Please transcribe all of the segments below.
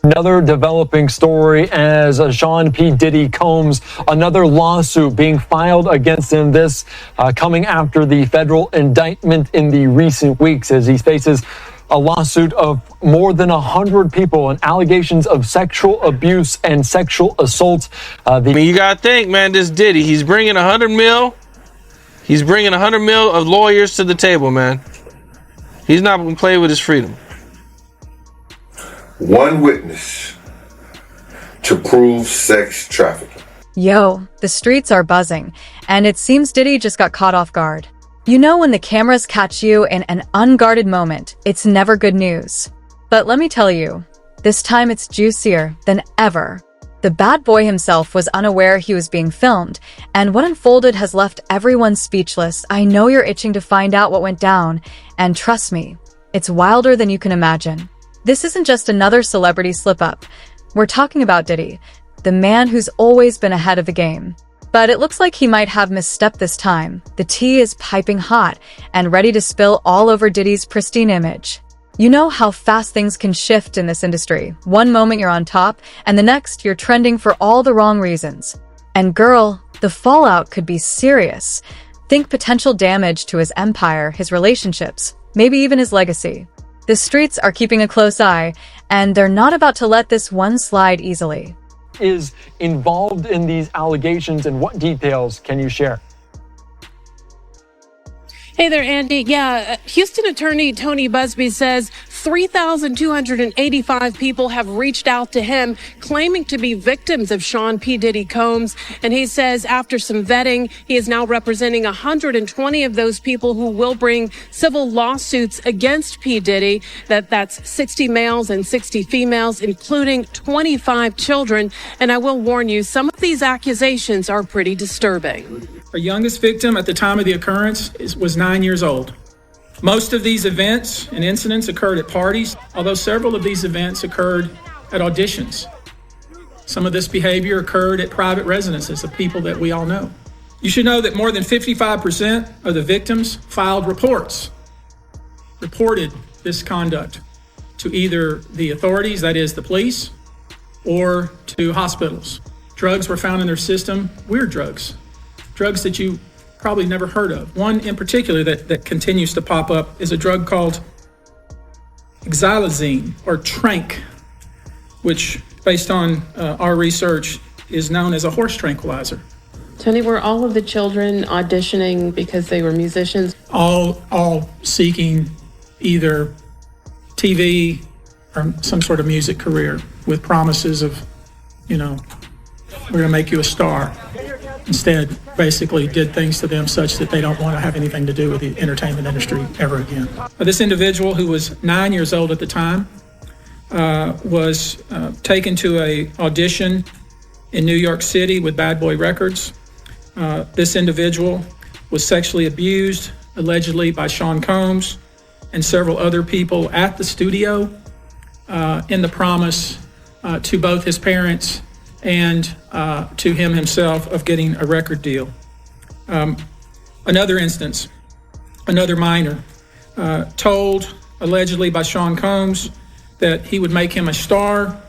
Another developing story as Sean P. Diddy Combs, another lawsuit being filed against him. This coming after the federal indictment in the recent weeks as he faces a lawsuit of more than 100 people and allegations of sexual abuse and sexual assault. You gotta think, man, this Diddy, he's bringing 100 mil. He's bringing 100 mil of lawyers to the table, man. He's not gonna play with his freedom. One witness to prove sex trafficking. Yo, the streets are buzzing, and it seems Diddy just got caught off guard. You know when the cameras catch you in an unguarded moment, it's never good news. But let me tell you, this time it's juicier than ever. The bad boy himself was unaware he was being filmed, and what unfolded has left everyone speechless. I know you're itching to find out what went down, and trust me, it's wilder than you can imagine. This isn't just another celebrity slip-up. We're talking about Diddy, the man who's always been ahead of the game. But it looks like he might have misstepped this time. The tea is piping hot and ready to spill all over Diddy's pristine image. You know how fast things can shift in this industry. One moment you're on top, and the next you're trending for all the wrong reasons. And girl, the fallout could be serious. Think potential damage to his empire, his relationships, maybe even his legacy. The streets are keeping a close eye, and they're not about to let this one slide easily. Is involved in these allegations, and what details can you share? Hey there, Andy. Yeah, Houston attorney Tony Busby says 3,285 people have reached out to him claiming to be victims of Sean P. Diddy Combs. And he says after some vetting, he is now representing 120 of those people who will bring civil lawsuits against P. Diddy. That's 60 males and 60 females, including 25 children. And I will warn you, some of these accusations are pretty disturbing. Our youngest victim at the time of the occurrence was 9 years old. Most of these events and incidents occurred at parties, although several of these events occurred at auditions. Some of this behavior occurred at private residences of people that we all know. You should know that more than 55% of the victims filed reported this conduct to either the authorities, that is the police, or to hospitals. Drugs were found in their system, weird drugs that you probably never heard of. One in particular that continues to pop up is a drug called xylazine, or trank, which, based on our research, is known as a horse tranquilizer. Tony, were all of the children auditioning because they were musicians? All seeking either TV or some sort of music career with promises of, we're going to make you a star. Instead, basically did things to them such that they don't want to have anything to do with the entertainment industry ever again. This individual, who was 9 years old at the time, was taken to an audition in New York City with Bad Boy Records. This individual was sexually abused, allegedly by Sean Combs and several other people at the studio, in the promise to both his parents and to him himself of getting a record deal. Another instance, another minor, told allegedly by Sean Combs that he would make him a star,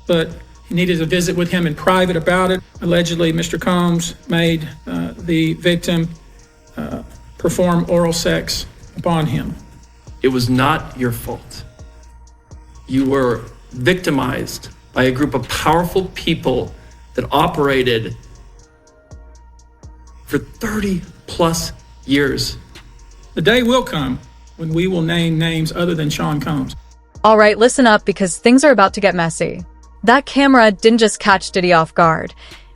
but he needed to visit with him in private about it. Allegedly, Mr. Combs made the victim perform oral sex upon him. It was not your fault. You were victimized by a group of powerful people that operated for 30 plus years. The day will come when we will name names other than Sean Combs. All right, listen up, because things are about to get messy. That camera didn't just catch Diddy off guard.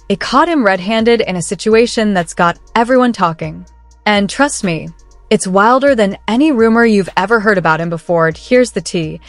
It caught him red-handed in a situation that's got everyone talking. And trust me, it's wilder than any rumor you've ever heard about him before. Here's the tea.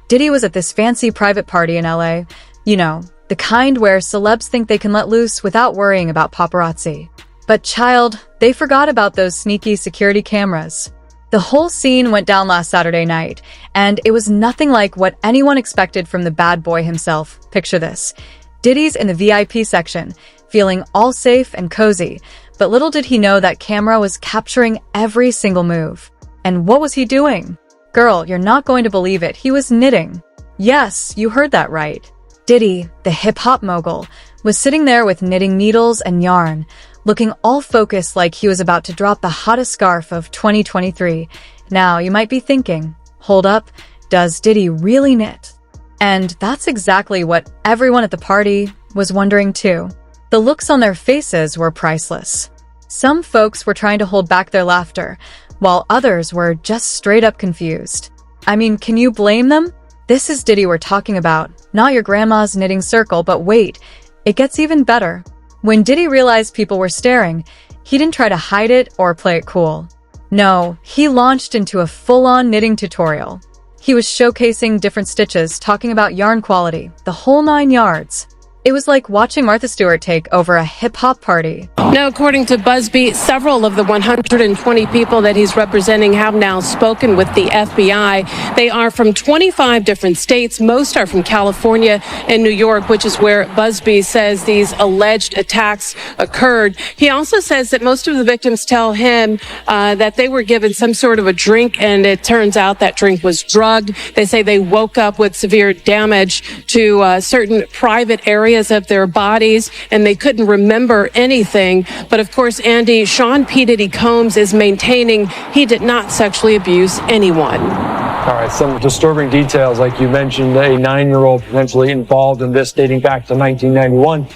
Diddy was at this fancy private party in LA. The kind where celebs think they can let loose without worrying about paparazzi. But child, they forgot about those sneaky security cameras. The whole scene went down last Saturday night, and it was nothing like what anyone expected from the bad boy himself. Picture this. Diddy's in the VIP section, feeling all safe and cozy, but little did he know that camera was capturing every single move. And what was he doing? Girl, you're not going to believe it. He was knitting. Yes, you heard that right. Diddy, the hip-hop mogul, was sitting there with knitting needles and yarn, looking all focused like he was about to drop the hottest scarf of 2023. Now, you might be thinking, hold up, does Diddy really knit? And that's exactly what everyone at the party was wondering too. The looks on their faces were priceless. Some folks were trying to hold back their laughter, while others were just straight up confused. I mean, can you blame them? This is Diddy we're talking about, not your grandma's knitting circle, but wait, it gets even better. When Diddy realized people were staring, he didn't try to hide it or play it cool. No, he launched into a full-on knitting tutorial. He was showcasing different stitches, talking about yarn quality, the whole 9 yards. It was like watching Martha Stewart take over a hip-hop party. Now, according to Busby, several of the 120 people that he's representing have now spoken with the FBI. They are from 25 different states. Most are from California and New York, which is where Busby says these alleged attacks occurred. He also says that most of the victims tell him that they were given some sort of a drink, and it turns out that drink was drugged. They say they woke up with severe damage to certain private areas of their bodies, and they couldn't remember anything. But of course, Andy, Sean P. Diddy Combs is maintaining he did not sexually abuse anyone. All right, some disturbing details, like you mentioned, a 9-year-old potentially involved in this dating back to 1991.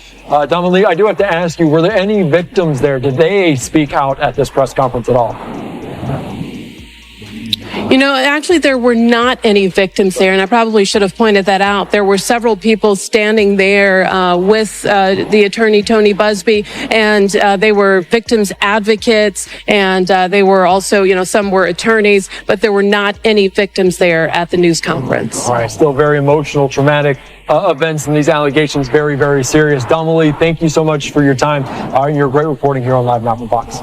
Dominique, I do have to ask you, were there any victims there? Did they speak out at this press conference at all? You know, actually, there were not any victims there, and I probably should have pointed that out. There were several people standing there with the attorney, Tony Busby, and they were victims advocates, and they were also, you know, some were attorneys, but there were not any victims there at the news conference. All right, still very emotional, traumatic events, and these allegations very, very serious. Dominique, thank you so much for your time and your great reporting here on Live Now from Fox.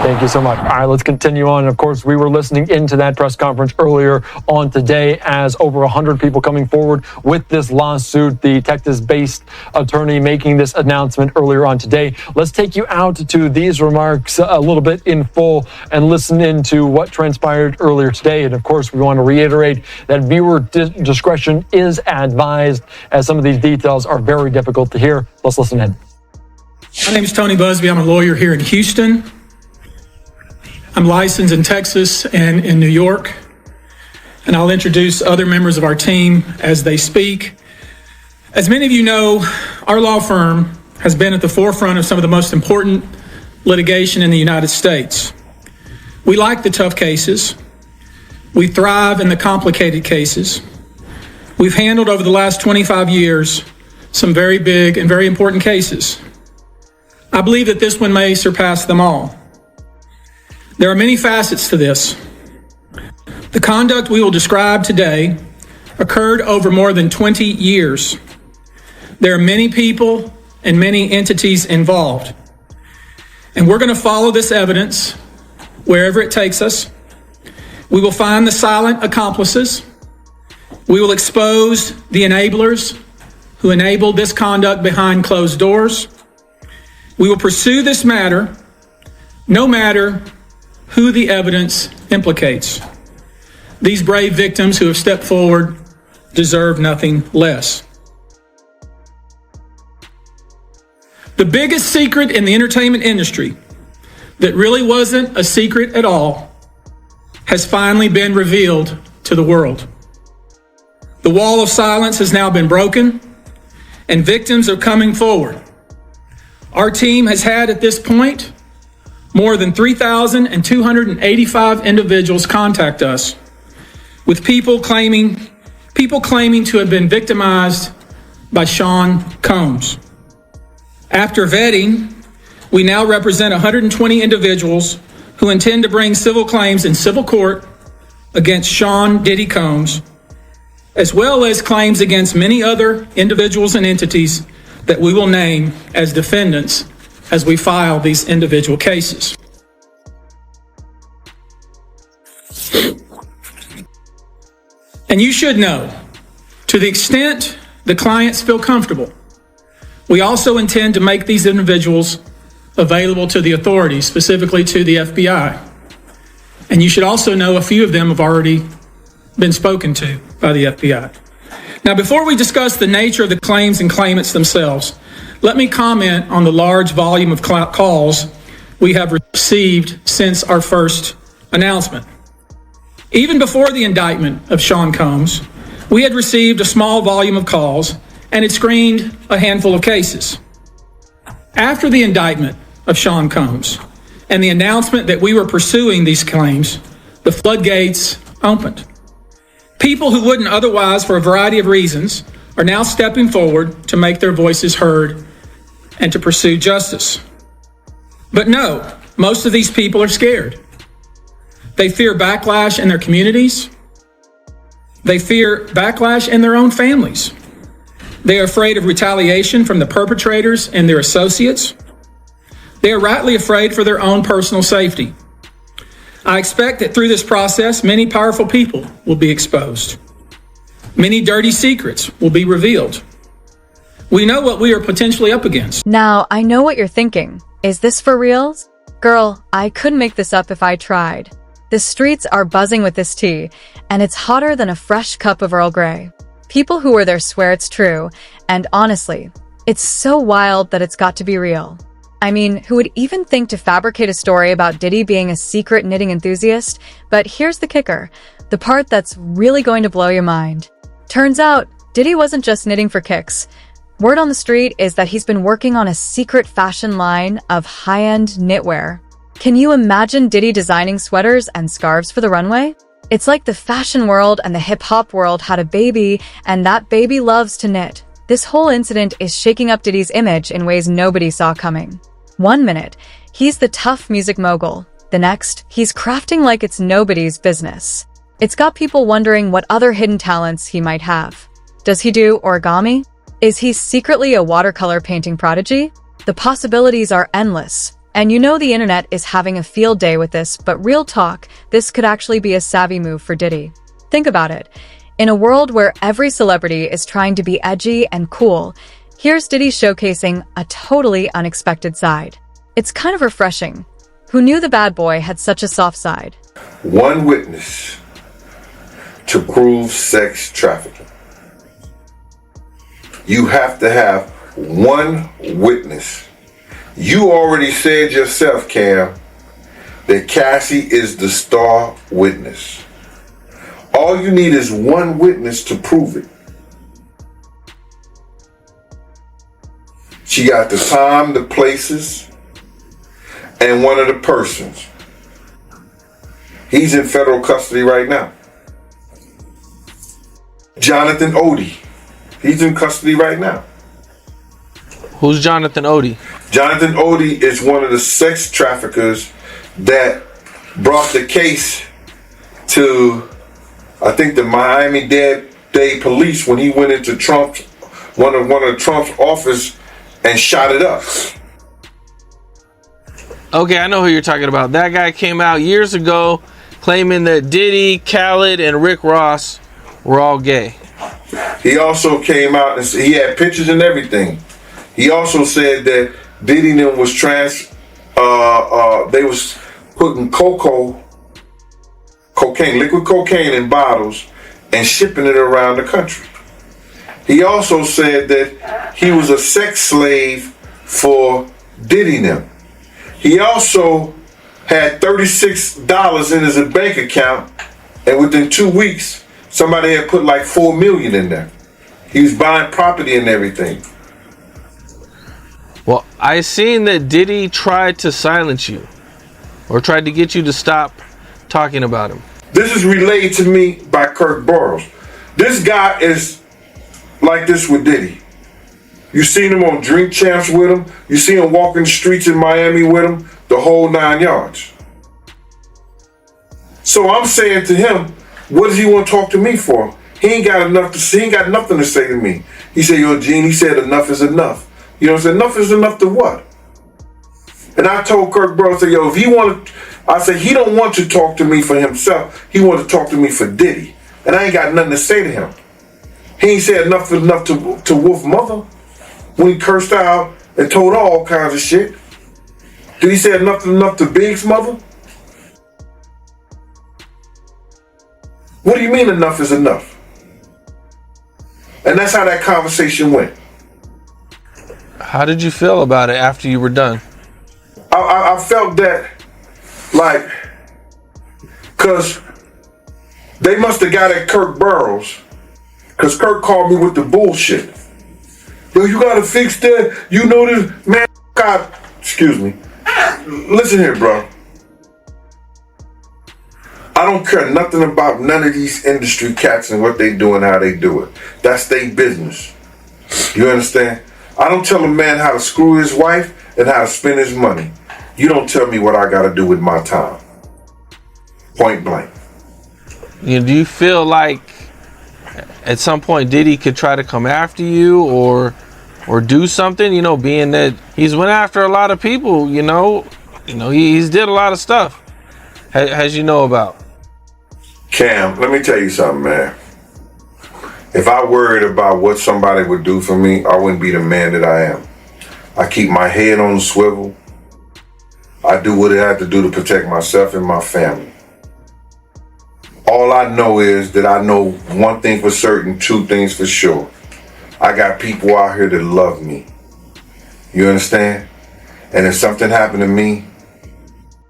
Thank you so much. All right, let's continue on. Of course, we were listening into that press conference earlier on today as over 100 people coming forward with this lawsuit. The Texas-based attorney making this announcement earlier on today. Let's take you out to these remarks a little bit in full and listen into what transpired earlier today. And of course, we want to reiterate that viewer discretion is advised, as some of these details are very difficult to hear. Let's listen in. My name is Tony Busby. I'm a lawyer here in Houston. I'm licensed in Texas and in New York, and I'll introduce other members of our team as they speak. As many of you know, our law firm has been at the forefront of some of the most important litigation in the United States. We like the tough cases. We thrive in the complicated cases. We've handled over the last 25 years some very big and very important cases. I believe that this one may surpass them all. There are many facets to this. The conduct we will describe today occurred over more than 20 years. There are many people and many entities involved. And we're going to follow this evidence wherever it takes us. We will find the silent accomplices. We will expose the enablers who enabled this conduct behind closed doors. We will pursue this matter no matter who the evidence implicates. These brave victims who have stepped forward deserve nothing less. The biggest secret in the entertainment industry that really wasn't a secret at all has finally been revealed to the world. The wall of silence has now been broken, and victims are coming forward. Our team has had at this point more than 3,285 individuals contact us with people claiming to have been victimized by Sean Combs. After vetting, we now represent 120 individuals who intend to bring civil claims in civil court against Sean Diddy Combs, as well as claims against many other individuals and entities that we will name as defendants as we file these individual cases. And you should know, to the extent the clients feel comfortable, we also intend to make these individuals available to the authorities, specifically to the FBI. And you should also know a few of them have already been spoken to by the FBI. Now, before we discuss the nature of the claims and claimants themselves, let me comment on the large volume of calls we have received since our first announcement. Even before the indictment of Sean Combs, we had received a small volume of calls and had screened a handful of cases. After the indictment of Sean Combs and the announcement that we were pursuing these claims, the floodgates opened. People who wouldn't otherwise, for a variety of reasons, are now stepping forward to make their voices heard and to pursue justice. But no, most of these people are scared. They fear backlash in their communities. They fear backlash in their own families. They are afraid of retaliation from the perpetrators and their associates. They are rightly afraid for their own personal safety. I expect that through this process, many powerful people will be exposed. Many dirty secrets will be revealed. We know what we are potentially up against. Now, I know what you're thinking. Is this for reals? Girl, I couldn't make this up if I tried. The streets are buzzing with this tea, and it's hotter than a fresh cup of Earl Grey. People who were there swear it's true, and honestly, it's so wild that it's got to be real. I mean, who would even think to fabricate a story about Diddy being a secret knitting enthusiast? But here's the kicker, the part that's really going to blow your mind. Turns out, Diddy wasn't just knitting for kicks. Word on the street is that he's been working on a secret fashion line of high-end knitwear. Can you imagine Diddy designing sweaters and scarves for the runway? It's like the fashion world and the hip-hop world had a baby, and that baby loves to knit. This whole incident is shaking up Diddy's image in ways nobody saw coming. One minute, he's the tough music mogul. The next, he's crafting like it's nobody's business. It's got people wondering what other hidden talents he might have. Does he do origami? Is he secretly a watercolor painting prodigy? The possibilities are endless. And you know the internet is having a field day with this, but real talk, this could actually be a savvy move for Diddy. Think about it. In a world where every celebrity is trying to be edgy and cool, here's Diddy showcasing a totally unexpected side. It's kind of refreshing. Who knew the bad boy had such a soft side? One witness to prove sex trafficking. You have to have one witness. You already said yourself, Cam, that Cassie is the star witness. All you need is one witness to prove it. She got the time, the places, and one of the persons. He's in federal custody right now. Jonathan Odie. He's in custody right now. Who's Jonathan Odie? Jonathan Odie is one of the sex traffickers that brought the case to, I think, the Miami-Dade police when he went into one of Trump's office and shot it up. Okay, I know who you're talking about. That guy came out years ago claiming that Diddy, Khaled, and Rick Ross were all gay. He also came out and he had pictures and everything. He also said that Diddy and them was they was putting liquid cocaine in bottles and shipping it around the country. He also said that he was a sex slave for Diddy and them. He also had $36 in his bank account, and within 2 weeks, somebody had put like $4 million in there. He was buying property and everything. Well, I seen that Diddy tried to silence you or tried to get you to stop talking about him. This is relayed to me by Kirk Burrows. This guy is like this with Diddy. You seen him on Drink Champs with him. You see him walking the streets in Miami with him. The whole 9 yards. So I'm saying to him, what does he want to talk to me for? He ain't got enough to say. He ain't got nothing to say to me. He said, yo, Gene, he said enough is enough. You know what I'm saying? Enough is enough to what? And I told Kirk Burrows, I said, yo, if he want to, I said, he don't want to talk to me for himself. He want to talk to me for Diddy. And I ain't got nothing to say to him. He ain't said enough is enough to Wolf Mother when he cursed out and told her all kinds of shit. Did he say enough is enough to Big's mother? What do you mean enough is enough? And that's how that conversation went. How did you feel about it after you were done? I felt that, like, because they must have got at Kirk Burrows, because Kirk called me with the bullshit. Yo, you gotta fix that. You know this, man. God, excuse me. Listen here, bro. I don't care nothing about none of these industry cats and what they do and how they do it. That's their business. You understand? I don't tell a man how to screw his wife and how to spend his money. You don't tell me what I gotta do with my time. Point blank. Do you feel like at some point Diddy could try to come after you or do something? You know, being that he's went after a lot of people. He's did a lot of stuff. As you know about. Cam, let me tell you something, man. If I worried about what somebody would do for me, I wouldn't be the man that I am. I keep my head on the swivel. I do what I have to do to protect myself and my family. All I know is that I know one thing for certain, two things for sure. I got people out here that love me. You understand? And if something happened to me...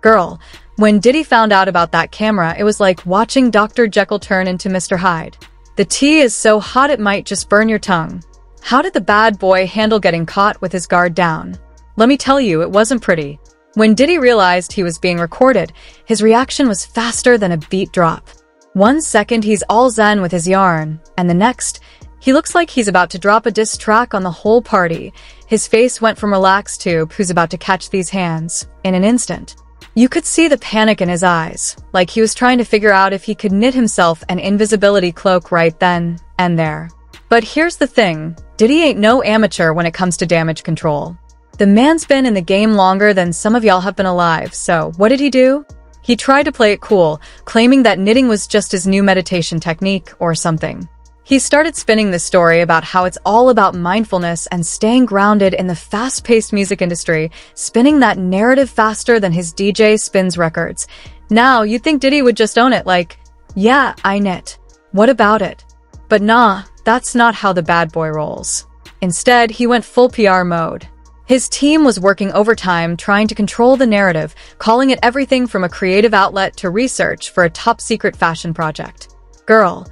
Girl, when Diddy found out about that camera, it was like watching Dr. Jekyll turn into Mr. Hyde. The tea is so hot it might just burn your tongue. How did the bad boy handle getting caught with his guard down? Let me tell you, it wasn't pretty. When Diddy realized he was being recorded, his reaction was faster than a beat drop. 1 second he's all zen with his yarn, and the next, he looks like he's about to drop a diss track on the whole party. His face went from relaxed to who's about to catch these hands in an instant. You could see the panic in his eyes, like he was trying to figure out if he could knit himself an invisibility cloak right then and there. But here's the thing, Diddy ain't no amateur when it comes to damage control. The man's been in the game longer than some of y'all have been alive, so what did he do? He tried to play it cool, claiming that knitting was just his new meditation technique or something. He started spinning this story about how it's all about mindfulness and staying grounded in the fast-paced music industry, spinning that narrative faster than his DJ spins records. Now, you'd think Diddy would just own it like, yeah, I knit. What about it? But nah, that's not how the bad boy rolls. Instead, he went full PR mode. His team was working overtime trying to control the narrative, calling it everything from a creative outlet to research for a top-secret fashion project. Girl,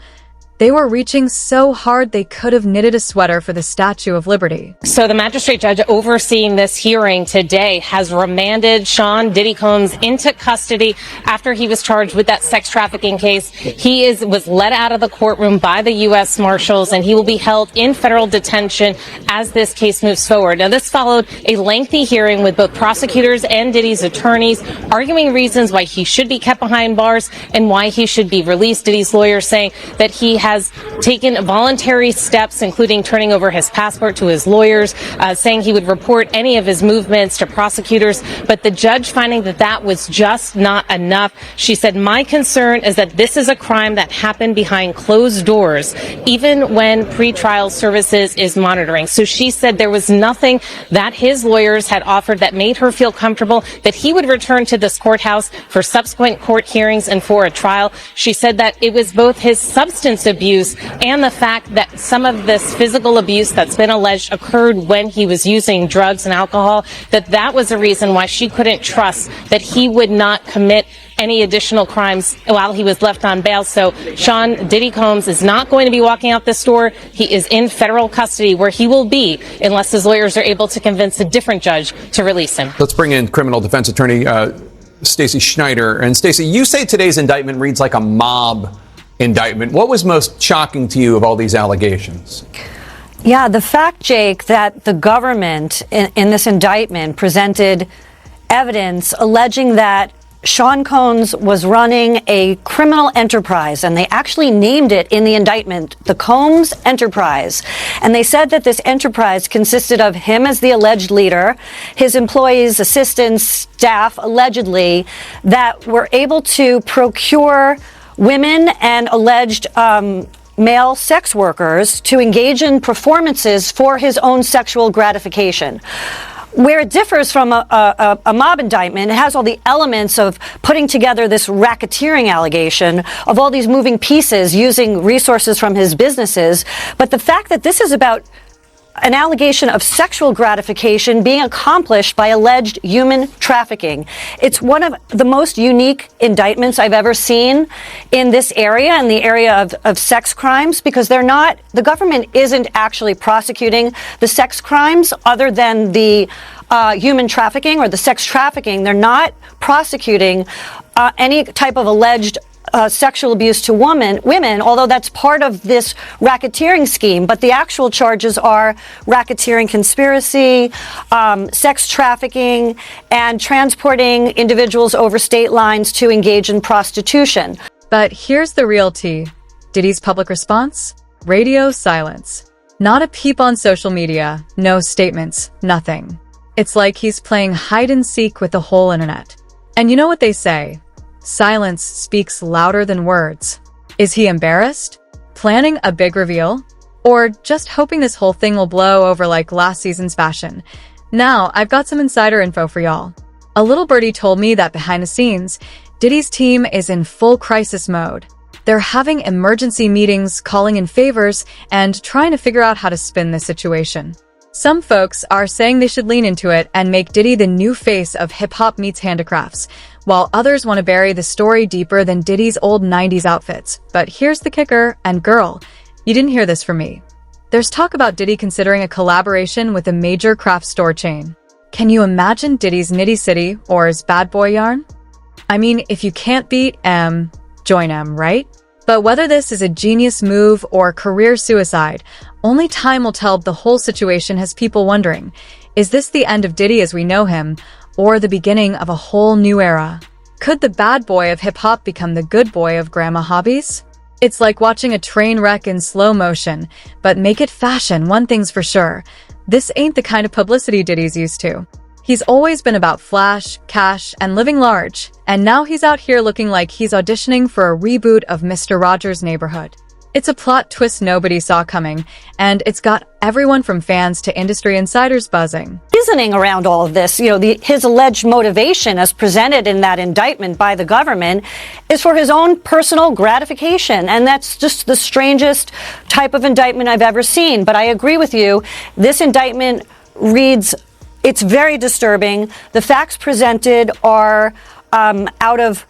they were reaching so hard they could have knitted a sweater for the Statue of Liberty. So the magistrate judge overseeing this hearing today has remanded Sean Diddy Combs into custody after he was charged with that sex trafficking case. He was let out of the courtroom by the U.S. Marshals, and he will be held in federal detention as this case moves forward. Now, this followed a lengthy hearing with both prosecutors and Diddy's attorneys arguing reasons why he should be kept behind bars and why he should be released. Diddy's lawyers saying that he has taken voluntary steps, including turning over his passport to his lawyers, saying he would report any of his movements to prosecutors. But the judge finding that that was just not enough. She said, my concern is that this is a crime that happened behind closed doors, even when pretrial services is monitoring. So she said there was nothing that his lawyers had offered that made her feel comfortable that he would return to this courthouse for subsequent court hearings and for a trial. She said that it was both his substance abuse and the fact that some of this physical abuse that's been alleged occurred when he was using drugs and alcohol, that was a reason why she couldn't trust that he would not commit any additional crimes while he was left on bail. So Sean Diddy Combs is not going to be walking out this door. He is in federal custody, where he will be unless his lawyers are able to convince a different judge to release him. Let's bring in criminal defense attorney Stacey Schneider. And Stacey, you say today's indictment reads like a mob indictment. What was most shocking to you of all these allegations? Yeah, the fact, Jake, that the government in this indictment presented evidence alleging that Sean Combs was running a criminal enterprise, and they actually named it in the indictment, the Combs Enterprise. And they said that this enterprise consisted of him as the alleged leader, his employees, assistants, staff, allegedly, that were able to procure women and alleged male sex workers to engage in performances for his own sexual gratification. Where it differs from a mob indictment, it has all the elements of putting together this racketeering allegation of all these moving pieces using resources from his businesses. But the fact that this is about an allegation of sexual gratification being accomplished by alleged human trafficking. It's one of the most unique indictments I've ever seen in this area, in the area of sex crimes, because the government isn't actually prosecuting the sex crimes other than the human trafficking or the sex trafficking. They're not prosecuting any type of alleged sexual abuse to women, although that's part of this racketeering scheme. But the actual charges are racketeering conspiracy, sex trafficking, and transporting individuals over state lines to engage in prostitution. But here's the real tea. Diddy's public response? Radio silence. Not a peep on social media, no statements, nothing. It's like he's playing hide and seek with the whole internet. And you know what they say? Silence speaks louder than words. Is he embarrassed? Planning a big reveal? Or just hoping this whole thing will blow over like last season's fashion? Now, I've got some insider info for y'all. A little birdie told me that behind the scenes, Diddy's team is in full crisis mode. They're having emergency meetings, calling in favors, and trying to figure out how to spin this situation. Some folks are saying they should lean into it and make Diddy the new face of hip-hop meets handicrafts, while others want to bury the story deeper than Diddy's old 90s outfits. But here's the kicker, and girl, you didn't hear this from me. There's talk about Diddy considering a collaboration with a major craft store chain. Can you imagine Diddy's Nitty City or his bad boy yarn? I mean, if you can't beat M, join M, right? But whether this is a genius move or career suicide, only time will tell. The whole situation has people wondering, is this the end of Diddy as we know him, or the beginning of a whole new era? Could the bad boy of hip-hop become the good boy of grandma hobbies? It's like watching a train wreck in slow motion, but make it fashion, one thing's for sure. This ain't the kind of publicity Diddy's used to. He's always been about flash, cash, and living large, and now he's out here looking like he's auditioning for a reboot of Mr. Rogers' Neighborhood. It's a plot twist nobody saw coming, and it's got everyone from fans to industry insiders buzzing. Reasoning around all of this, his alleged motivation as presented in that indictment by the government is for his own personal gratification. And that's just the strangest type of indictment I've ever seen. But I agree with you. This indictment reads, it's very disturbing. The facts presented are out of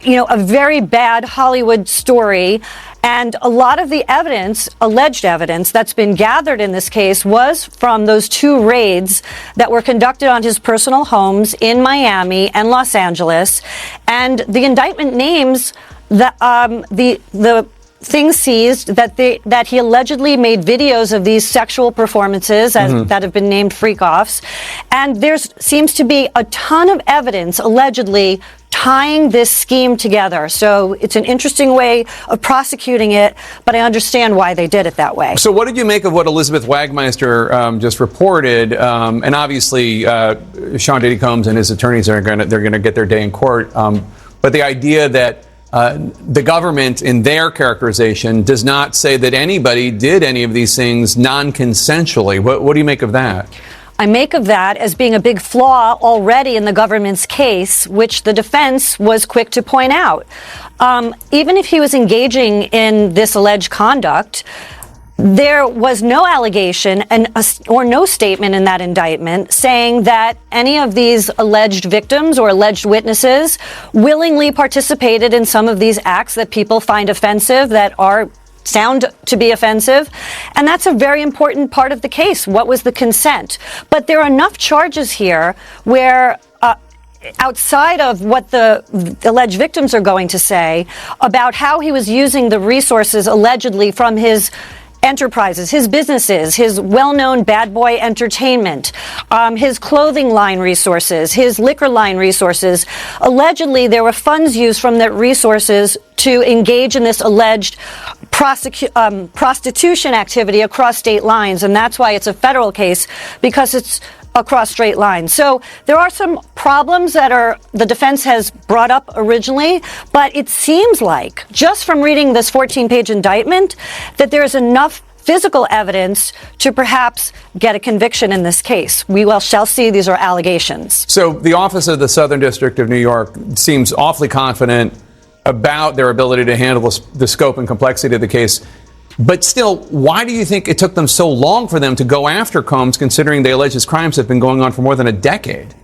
a very bad Hollywood story. And a lot of the evidence, alleged evidence, that's been gathered in this case was from those two raids that were conducted on his personal homes in Miami and Los Angeles. And the indictment names the things seized that he allegedly made videos of these sexual performances that have been named freak-offs. And there seems to be a ton of evidence allegedly tying this scheme together. So it's an interesting way of prosecuting it, but I understand why they did it that way. So what did you make of what Elizabeth Wagmeister just reported? And obviously, Sean Diddy Combs and his attorneys they're going to get their day in court. But the idea that the government, in their characterization, does not say that anybody did any of these things non-consensually. What do you make of that? I make of that as being a big flaw already in the government's case, which the defense was quick to point out. Even if he was engaging in this alleged conduct, there was no allegation or no statement in that indictment saying that any of these alleged victims or alleged witnesses willingly participated in some of these acts that people find offensive, that sound to be offensive. And that's a very important part of the case. What was the consent? But there are enough charges here where outside of what the alleged victims are going to say about how he was using the resources allegedly from his enterprises, his businesses, his well-known bad boy entertainment, his clothing line resources, his liquor line resources. Allegedly, there were funds used from that resources to engage in this alleged prostitution activity across state lines. And that's why it's a federal case, because it's across straight lines. So there are some problems that the defense has brought up originally, but it seems like, just from reading this 14-page indictment, that there's enough physical evidence to perhaps get a conviction in this case. We shall see. These are allegations. So the Office of the Southern District of New York seems awfully confident about their ability to handle the scope and complexity of the case. But still, why do you think it took them so long for them to go after Combs, considering they allege his crimes have been going on for more than a decade?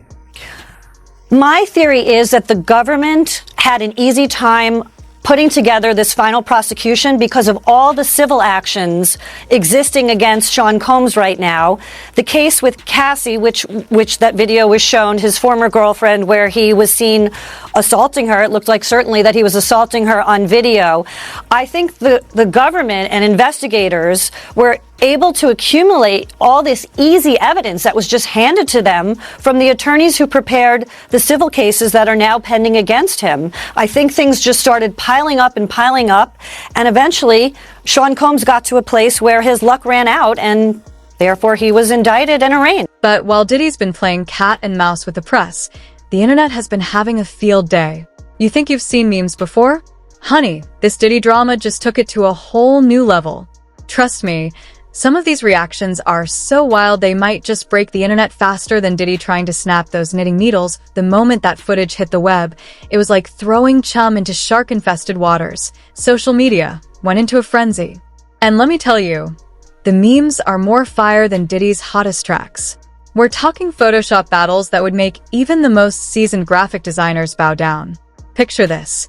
My theory is that the government had an easy time putting together this final prosecution because of all the civil actions existing against Sean Combs right now. The case with Cassie, which that video was shown, his former girlfriend, where he was seen assaulting her. It looked like certainly that he was assaulting her on video. I think the government and investigators were able to accumulate all this easy evidence that was just handed to them from the attorneys who prepared the civil cases that are now pending against him. I think things just started piling up, and eventually Sean Combs got to a place where his luck ran out, and therefore he was indicted and arraigned. But while Diddy's been playing cat and mouse with the press, the internet has been having a field day. You think you've seen memes before? Honey, this Diddy drama just took it to a whole new level. Trust me, some of these reactions are so wild they might just break the internet faster than Diddy trying to snap those knitting needles the moment that footage hit the web. It was like throwing chum into shark-infested waters. Social media went into a frenzy. And let me tell you, the memes are more fire than Diddy's hottest tracks. We're talking Photoshop battles that would make even the most seasoned graphic designers bow down. Picture this.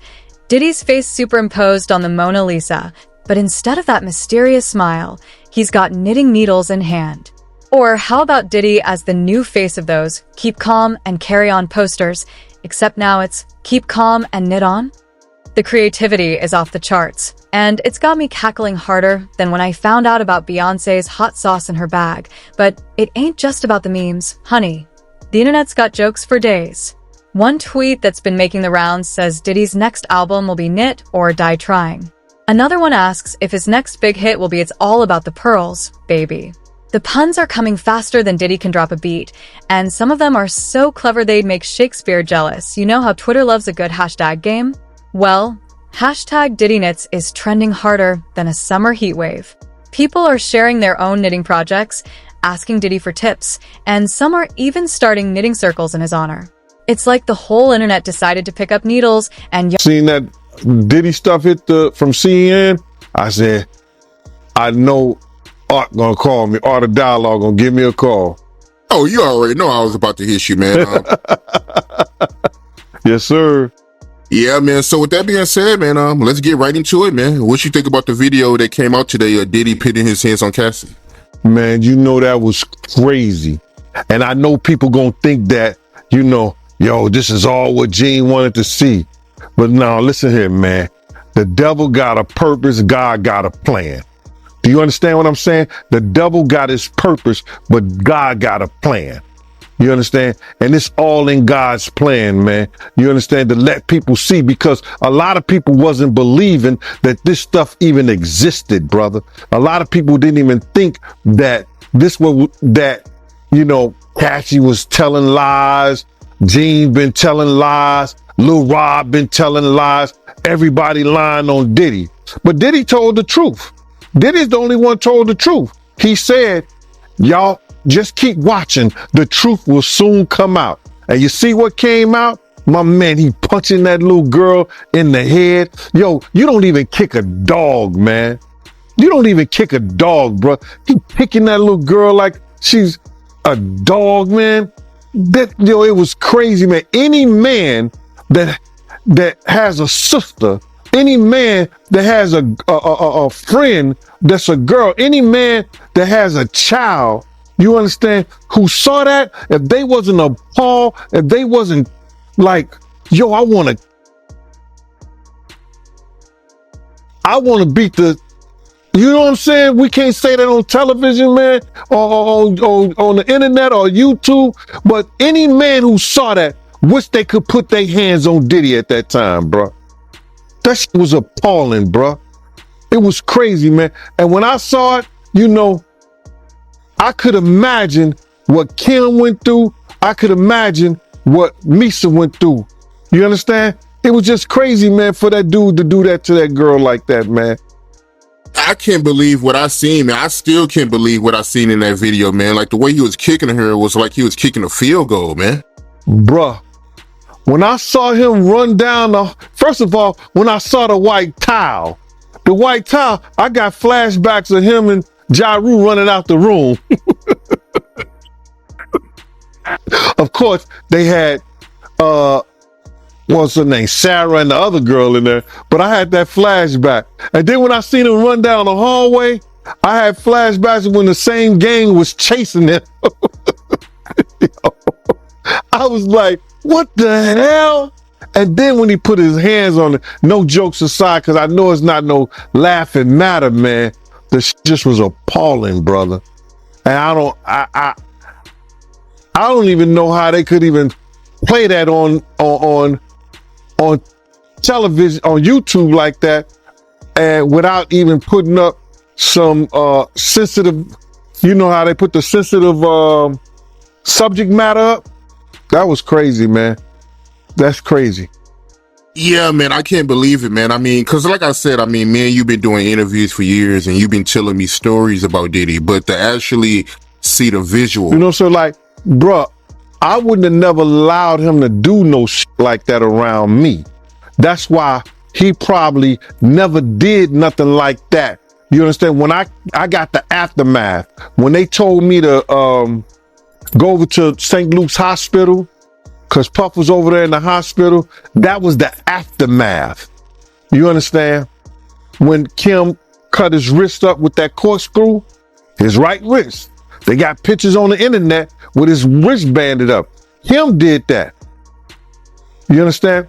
Diddy's face superimposed on the Mona Lisa, but instead of that mysterious smile, he's got knitting needles in hand. Or how about Diddy as the new face of those keep calm and carry on posters, except now it's keep calm and knit on? The creativity is off the charts, and it's got me cackling harder than when I found out about Beyoncé's hot sauce in her bag. But it ain't just about the memes, honey. The internet's got jokes for days. One tweet that's been making the rounds says Diddy's next album will be Knit or Die Trying. Another one asks if his next big hit will be It's All About the Pearls, baby. The puns are coming faster than Diddy can drop a beat, and some of them are so clever they'd make Shakespeare jealous. You know how Twitter loves a good hashtag game? Well, hashtag Diddy Knits is trending harder than a summer heat wave. People are sharing their own knitting projects, asking Diddy for tips, and some are even starting knitting circles in his honor. It's like the whole internet decided to pick up needles and... Seen that Diddy stuff hit from CNN? I said, I know Art gonna call me. Art of Dialogue gonna give me a call. Oh, you already know I was about to hit you, man. Yes, sir. Yeah, man. So with that being said, man, let's get right into it, man. What you think about the video that came out today of Diddy pitting his hands on Cassie? Man, you know that was crazy. And I know people gonna think that, you know, yo, this is all what Gene wanted to see. But now, listen here, man. The devil got a purpose, God got a plan. Do you understand what I'm saying? The devil got his purpose, but God got a plan. You understand? And it's all in God's plan, man. You understand? To let people see, because a lot of people wasn't believing that this stuff even existed, brother. A lot of people didn't even think that Cassie was telling lies. Gene been telling lies. Lil Rob been telling lies. Everybody lying on Diddy. But Diddy told the truth. Diddy's the only one told the truth. He said, y'all just keep watching. The truth will soon come out. And you see what came out? My man, he punching that little girl in the head. Yo, you don't even kick a dog, man. You don't even kick a dog, bro. He picking that little girl like she's a dog, man. It was crazy, man. Any man that has a sister, any man that has a friend that's a girl, any man that has a child, you understand, who saw that, if they wasn't appalled, if they wasn't like, yo, I want to beat the, you know what I'm saying? We can't say that on television, man, or on the internet or YouTube, but any man who saw that, wish they could put their hands on Diddy at that time, bro. That shit was appalling, bro. It was crazy, man. And when I saw it, you know, I could imagine what Kim went through. I could imagine what Misa went through. You understand? It was just crazy, man, for that dude to do that to that girl like that, man. I can't believe what I seen, man. I still can't believe what I seen in that video, man. Like the way he was kicking her was like he was kicking a field goal, man. Bruh, when I saw him run down first of all, when I saw the white towel, I got flashbacks of him and Ja Rule running out the room. Of course, they had, what's her name, Sarah and the other girl in there, but I had that flashback. And then when I seen him run down the hallway, I had flashbacks when the same gang was chasing him. I was like, what the hell? And then when he put his hands on it, no jokes aside, because I know it's not no laughing matter, man. This just was appalling, brother. And I don't even know how they could even play that on television, on YouTube like that, and without even putting up some sensitive, you know how they put the sensitive subject matter up? That was crazy, man. That's crazy. Yeah, man, I can't believe it, man. I mean, because like I said, I mean, man, you've been doing interviews for years and you've been telling me stories about Diddy, but to actually see the visual. You know, so like, bruh, I wouldn't have never allowed him to do no shit like that around me. That's why he probably never did nothing like that. You understand? When I got the aftermath, when they told me to go over to St. Luke's Hospital, because Puff was over there in the hospital, that was the aftermath. You understand? When Kim cut his wrist up with that corkscrew, his right wrist. They got pictures on the internet with his wrist banded up. Him did that. You understand?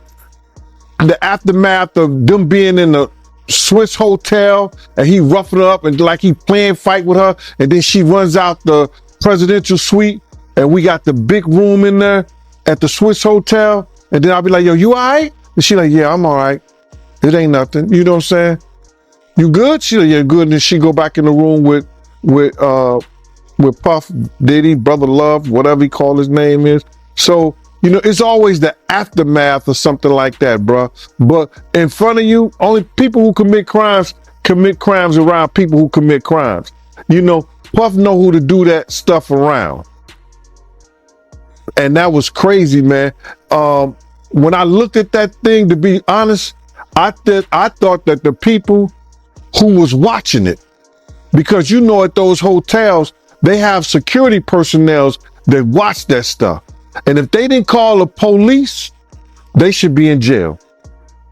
The aftermath of them being in the Swiss hotel and he roughing her up and like he playing fight with her, and then she runs out the presidential suite and we got the big room in there at the Swiss hotel, and then I'll be like, yo, you all right? And she like, yeah, I'm all right. It ain't nothing. You know what I'm saying? You good? She like, yeah, good. And then she go back in the room with Puff, Diddy, Brother Love, whatever he call his name is. So, you know, it's always the aftermath or something like that, bro. But in front of you, only people who commit crimes around people who commit crimes. You know, Puff know who to do that stuff around. And that was crazy, man. When I looked at that thing, to be honest, I thought that the people who was watching it, because you know at those hotels, they have security personnel that watch that stuff. And if they didn't call the police, they should be in jail.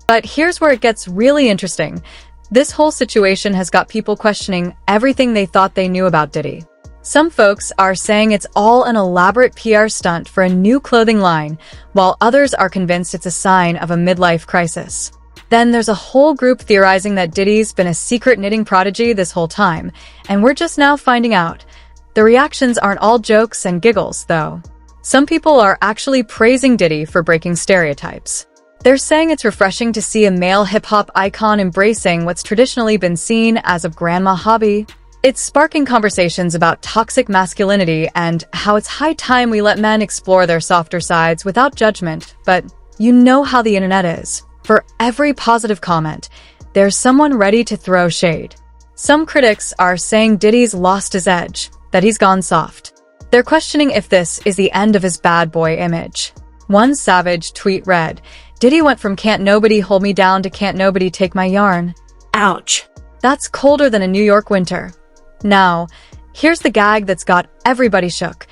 But here's where it gets really interesting. This whole situation has got people questioning everything they thought they knew about Diddy. Some folks are saying it's all an elaborate PR stunt for a new clothing line, while others are convinced it's a sign of a midlife crisis. Then there's a whole group theorizing that Diddy's been a secret knitting prodigy this whole time, and we're just now finding out. The reactions aren't all jokes and giggles, though. Some people are actually praising Diddy for breaking stereotypes. They're saying it's refreshing to see a male hip-hop icon embracing what's traditionally been seen as a grandma hobby. It's sparking conversations about toxic masculinity and how it's high time we let men explore their softer sides without judgment. But you know how the internet is. For every positive comment, there's someone ready to throw shade. Some critics are saying Diddy's lost his edge, that he's gone soft. They're questioning if this is the end of his bad boy image. One savage tweet read, "Diddy went from can't nobody hold me down to can't nobody take my yarn." Ouch. That's colder than a New York winter. Now, here's the gag that's got everybody shook.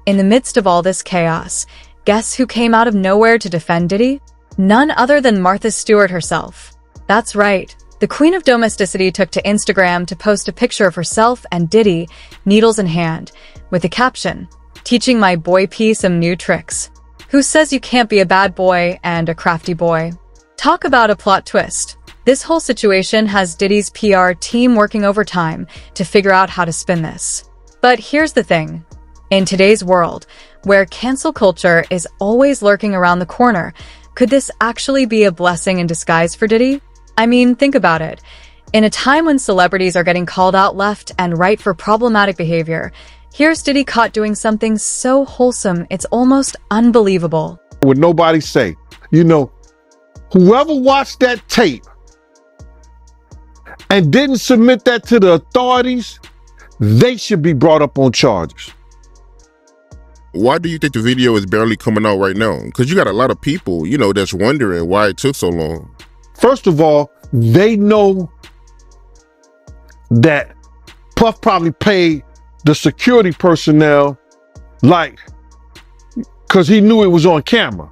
In the midst of all this chaos, guess who came out of nowhere to defend Diddy? None other than Martha Stewart herself. That's right. The Queen of Domesticity took to Instagram to post a picture of herself and Diddy, needles in hand, with the caption, "Teaching my boy P some new tricks. Who says you can't be a bad boy and a crafty boy?" Talk about a plot twist. This whole situation has Diddy's PR team working overtime to figure out how to spin this. But here's the thing. In today's world, where cancel culture is always lurking around the corner, could this actually be a blessing in disguise for Diddy? I mean, think about it. In a time when celebrities are getting called out left and right for problematic behavior, here's Diddy caught doing something so wholesome it's almost unbelievable. Would nobody say, you know, whoever watched that tape and didn't submit that to the authorities, they should be brought up on charges. Why do you think the video is barely coming out right now? Because you got a lot of people, that's wondering why it took so long. First of all, they know that Puff probably paid the security personnel because he knew it was on camera.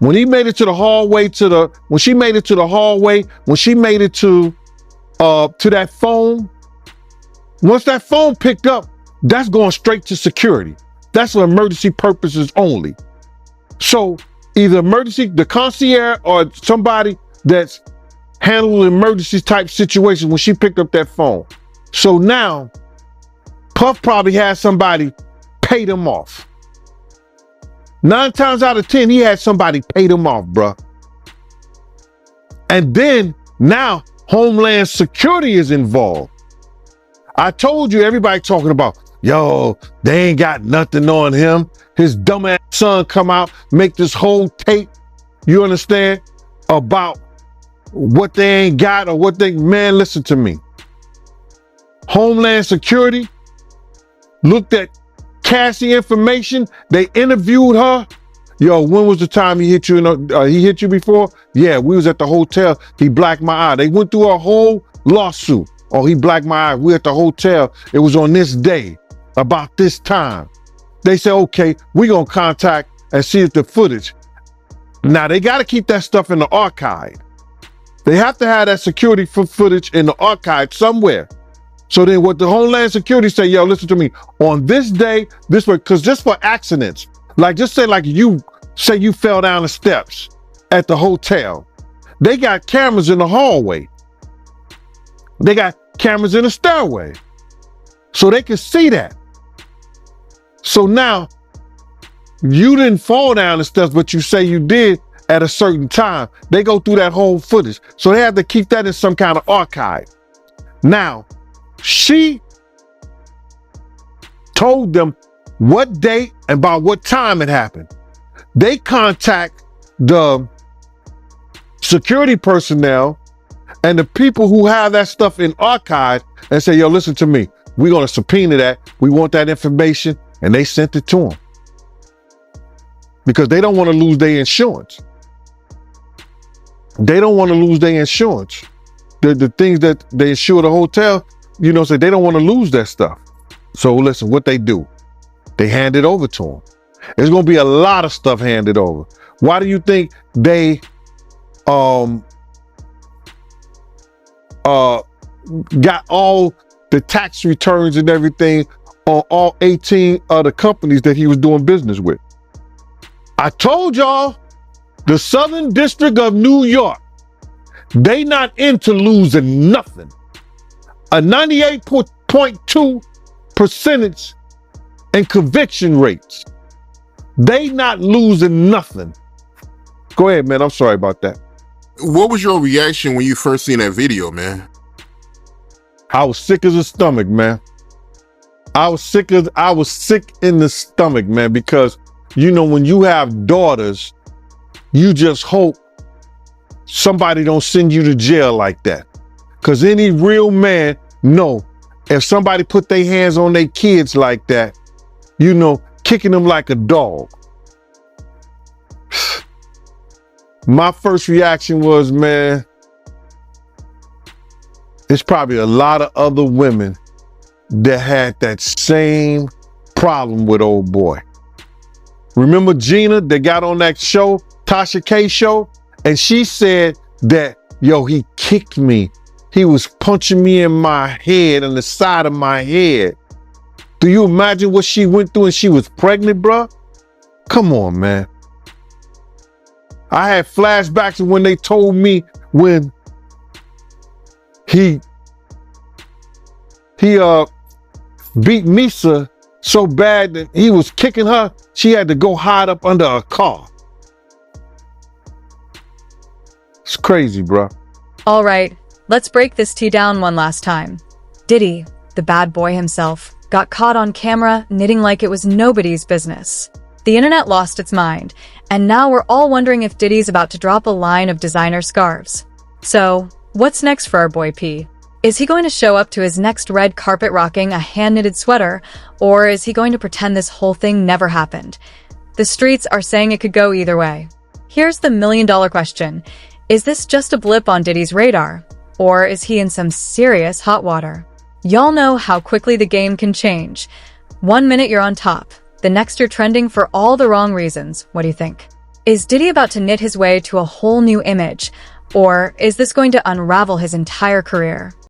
When he made it to the hallway, when she made it to that phone, once that phone picked up, that's going straight to security. That's for emergency purposes only. So either the concierge or somebody that's handling emergency type situations when she picked up that phone. So now Puff probably had somebody pay them off. 9 times out of 10, he had somebody pay them off, bruh. And then now Homeland Security is involved. I told you, everybody talking about, yo, they ain't got nothing on him. His dumbass son come out, make this whole tape, you understand, about what they ain't got or man, listen to me. Homeland Security looked at Cassie information. They interviewed her. Yo, when was the time he hit you? He hit you before? Yeah, we was at the hotel. He blacked my eye. They went through a whole lawsuit. Oh, he blacked my eye. We at the hotel. It was on this day, about this time. They said, okay, we gonna contact and see if the footage. Now they got to keep that stuff in the archive. They have to have that security footage in the archive somewhere. So then what the Homeland Security say, yo, listen to me, on this day, this way, because just for accidents, just say you fell down the steps at the hotel. They got cameras in the hallway. They got cameras in the stairway. So they can see that. So now, you didn't fall down the steps, but you say you did at a certain time. They go through that whole footage. So they have to keep that in some kind of archive. Now, she told them what date and by what time it happened. They contact the security personnel and the people who have that stuff in archive and say, yo, listen to me. We're going to subpoena that. We want that information. And they sent it to them because they don't want to lose their insurance. They don't want to lose their insurance. The things that they insure the hotel, so they don't want to lose that stuff. So listen, what they do, they hand it over to them. There's going to be a lot of stuff handed over. Why do you think they got all the tax returns and everything on all 18 other companies that he was doing business with? I told y'all, the Southern District of New York, they not into losing nothing. A 98.2 percentage in conviction rates. They not losing nothing. Go ahead, man. I'm sorry about that. What was your reaction when you first seen that video, man? I was sick as a stomach, man. I was sick in the stomach, man, because when you have daughters, you just hope somebody don't send you to jail like that. Because any real man know if somebody put their hands on their kids like that, kicking them like a dog. My first reaction was, man, there's probably a lot of other women that had that same problem with old boy. Remember Gina that got on that show, Tasha K show? And she said that, yo, he kicked me. He was punching me in my head and the side of my head. Do you imagine what she went through and she was pregnant, bruh? Come on, man. I had flashbacks of when they told me when he beat Misa so bad that he was kicking her, she had to go hide up under a car. It's crazy, bro. All right, let's break this tea down one last time. Diddy, the bad boy himself, got caught on camera knitting like it was nobody's business. The internet lost its mind, and now we're all wondering if Diddy's about to drop a line of designer scarves. So, what's next for our boy P? Is he going to show up to his next red carpet rocking a hand-knitted sweater, or is he going to pretend this whole thing never happened? The streets are saying it could go either way. Here's the million-dollar question. Is this just a blip on Diddy's radar, or is he in some serious hot water? Y'all know how quickly the game can change. 1 minute you're on top, the next you're trending for all the wrong reasons. What do you think? Is Diddy about to knit his way to a whole new image, or is this going to unravel his entire career?